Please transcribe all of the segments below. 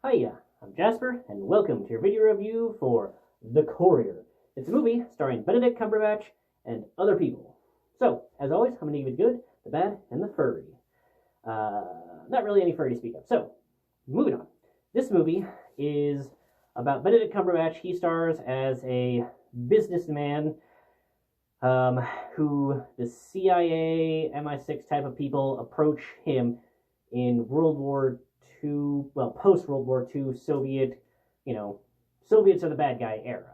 Hiya, I'm Jasper, and welcome to your video review for The Courier. It's a movie starring Benedict Cumberbatch and other people. So, as always, I'm going to give you the good, the bad, and the furry. Not really any furry to speak of. So, moving on. This movie is about Benedict Cumberbatch. He stars as a businessman who the CIA, MI6 type of people approach him in World War II, well, post-World War II Soviet, Soviets are the bad guy era.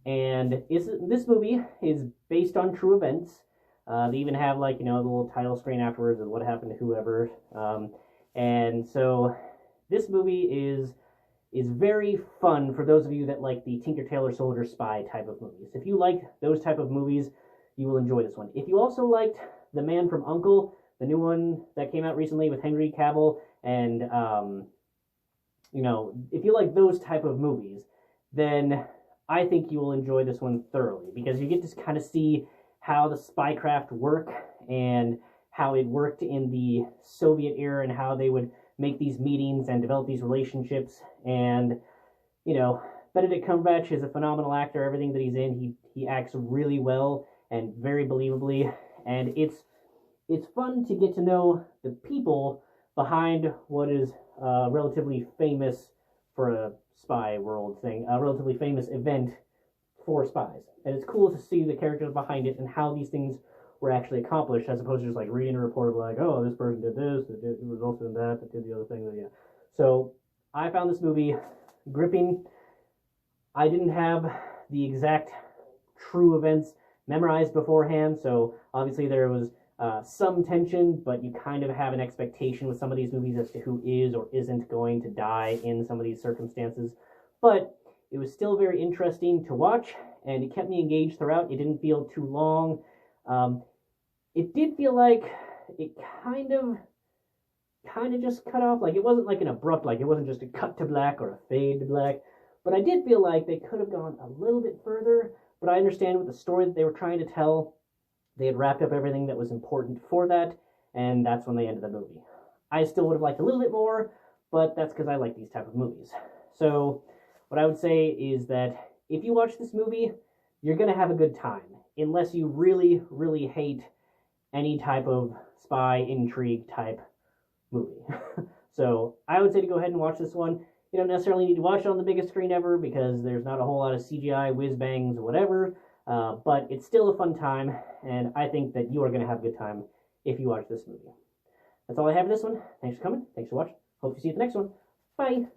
And this movie is based on true events. They even have, the little title screen afterwards of what happened to whoever. And so this movie is very fun for those of you that like the Tinker Tailor Soldier Spy type of movies. If you like those type of movies, you will enjoy this one. If you also liked The Man from U.N.C.L.E., the new one that came out recently with Henry Cavill, and if you like those type of movies, then I think you will enjoy this one thoroughly, because you get to kind of see how the spycraft work and how it worked in the Soviet era and how they would make these meetings and develop these relationships. And Benedict Cumberbatch is a phenomenal actor. Everything that he's in, he acts really well and very believably, and it's fun to get to know the people behind what is relatively famous for a spy world thing, a relatively famous event for spies. And it's cool to see the characters behind it and how these things were actually accomplished, as opposed to just reading a report of oh, this person did this, it resulted in that, did the other thing. Yeah. So I found this movie gripping. I didn't have the exact true events memorized beforehand, so obviously there was some tension, but you kind of have an expectation with some of these movies as to who is or isn't going to die in some of these circumstances. But it was still very interesting to watch, and it kept me engaged throughout. It didn't feel too long. It did feel like it kind of just cut off. It wasn't an abrupt, it wasn't just a cut to black or a fade to black. But I did feel like they could have gone a little bit further, but I understand with the story that they were trying to tell, they had wrapped up everything that was important for that, and that's when they ended the movie. I still would have liked a little bit more, but that's because I like these type of movies. So what I would say is that if you watch this movie, you're going to have a good time, unless you really, really hate any type of spy intrigue type movie. So I would say to go ahead and watch this one. You don't necessarily need to watch it on the biggest screen ever, because there's not a whole lot of CGI, whiz-bangs, or whatever. But it's still a fun time, and I think that you are going to have a good time if you watch this movie. That's all I have for this one. Thanks for coming. Thanks for watching. Hope to see you at the next one. Bye.